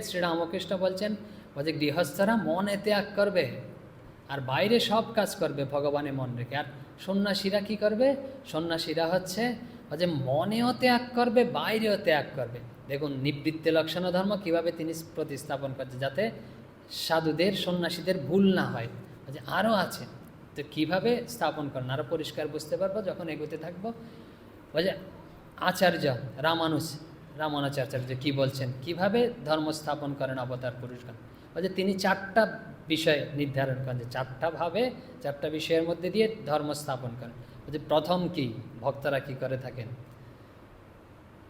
শ্রীরামকৃষ্ণ বলছেন যে গৃহস্থরা মনে ত্যাগ করবে আর বাইরে সব কাজ করবে ভগবানে মন রেখে। আর সন্ন্যাসীরা কি করবে? সন্ন্যাসীরা হচ্ছে যে মনেও ত্যাগ করবে, বাইরেও ত্যাগ করবে। দেখুন নিবৃত্তি লক্ষণ ধর্ম কিভাবে তিনি প্রতিস্থাপন করছে, যাতে সাধুদের সন্ন্যাসীদের ভুল না হয়। যে আরও আছে, তো কীভাবে স্থাপন করেন আরও পরিষ্কার বুঝতে পারবো যখন এগোতে থাকবো। যে আচার্য রামানুজাচার্য কি বলছেন, কিভাবে ধর্ম স্থাপন করেন অবতার পুরুষগণ। যে তিনি চারটা বিষয় নির্ধারণ করেন, যে চারটা ভাবে চারটা বিষয়ের মধ্যে দিয়ে ধর্ম স্থাপন করেন। যে প্রথম কি, ভক্তরা কি করে থাকেন,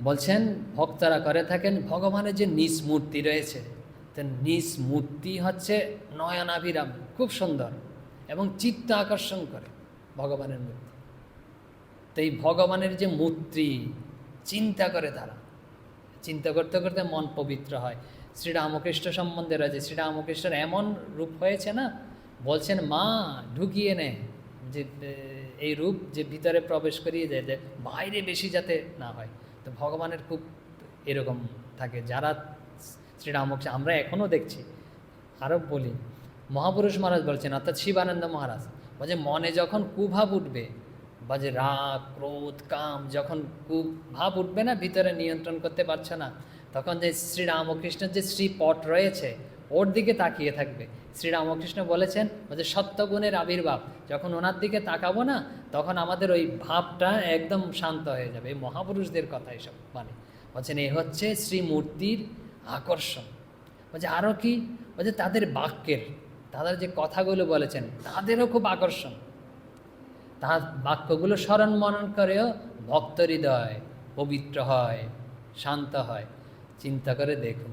বলছেন ভক্তরা করে থাকেন ভগবানের যে নিজ মূর্তি রয়েছে, তো নিজ মূর্তি হচ্ছে নয়নাভিরাম, খুব সুন্দর এবং চিত্ত আকর্ষণ করে ভগবানের মূর্তি। তো এই ভগবানের যে মূর্তি চিন্তা করে তারা, চিন্তা করতে করতে মন পবিত্র হয়। শ্রীরামকৃষ্ণ সম্বন্ধে রয়েছে, শ্রীরামকৃষ্ণের এমন রূপ হয়েছে না, বলছেন মা ঢুকিয়ে নে, যে এই রূপ যে ভিতরে প্রবেশ করিয়ে দেয়, যে বাইরে বেশি যাতে না হয়। তো ভগবানের খুব এরকম থাকে যারা শ্রীরামকৃষ্ণ আমরা এখনও দেখছি। আরও বলি, মহাপুরুষ মহারাজ বলছেন, অর্থাৎ শিবানন্দ মহারাজ বলছে মনে যখন কুভাব উঠবে, বা যে রাগ ক্রোধ কাম যখন কুভাব উঠবে না, ভিতরে নিয়ন্ত্রণ করতে পারছে না, তখন যে শ্রীরামকৃষ্ণের যে শ্রীপট রয়েছে ওর দিকে তাকিয়ে থাকবে। শ্রীরামকৃষ্ণ বলেছেন যে সত্যগুণের আবির্ভাব, যখন ওনার দিকে তাকাবো না, তখন আমাদের ওই ভাবটা একদম শান্ত হয়ে যাবে। এই মহাপুরুষদের কথা এসব মানে বলছেন, এ হচ্ছে শ্রীমূর্তির আকর্ষণ। বলছে আরও কি, বলছে তাদের বাক্যের, তাদের যে কথাগুলো বলেছেন তাদেরও খুব আকর্ষণ। তার বাক্যগুলো স্মরণ মনন করেও ভক্ত হৃদয় পবিত্র হয়, শান্ত হয়। চিন্তা করে দেখুন,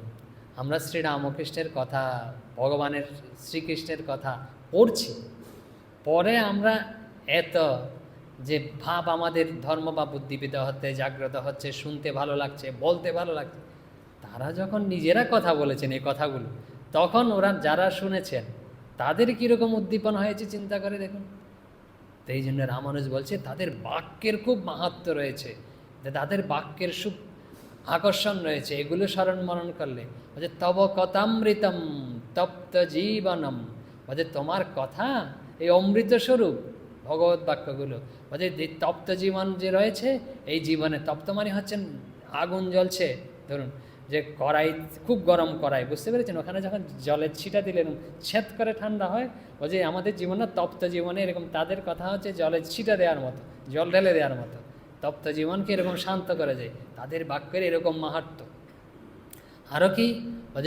আমরা শ্রীরামকৃষ্ণের কথা, ভগবানের শ্রীকৃষ্ণের কথা পড়ছি, পরে আমরা এত যে ভাব আমাদের ধর্ম বা বুদ্ধিবিদ হতে জাগ্রত হচ্ছে, শুনতে ভালো লাগছে, বলতে ভালো লাগছে। তারা যখন নিজেরা কথা বলেছেন এই কথাগুলো, তখন ওরা যারা শুনেছেন তাদের কীরকম উদ্দীপন হয়েছে চিন্তা করে দেখুন। তো এই জন্য রামানুজ বলছে তাদের বাক্যের খুব মাহাত্ম্য রয়েছে, তাদের বাক্যের খুব আকর্ষণ রয়েছে। এগুলো স্মরণ মনন করলে বলছে তব কথামৃতম তপ্ত জীবনম, বলছে তোমার কথা এই অমৃত স্বরূপ ভগবত বাক্যগুলো। বলছে তপ্ত জীবন যে রয়েছে, এই জীবনে তপ্ত মানে হচ্ছেন আগুন জ্বলছে, ধরুন যে কড়াই, খুব গরম কড়াই, বুঝতে পেরেছেন, ওখানে যখন জলের ছিটা দিলে ছেদ করে ঠান্ডা হয়। বলছে আমাদের জীবন না তপ্ত জীবনে এরকম, তাদের কথা হচ্ছে জলের ছিটা দেওয়ার মতো, জল ঢেলে দেওয়ার মতো। তপ্ত জীবনকে এরকম শান্ত করে যায়, তাদের বাক্যের এরকম মাহাত্ম্য। আরও কি,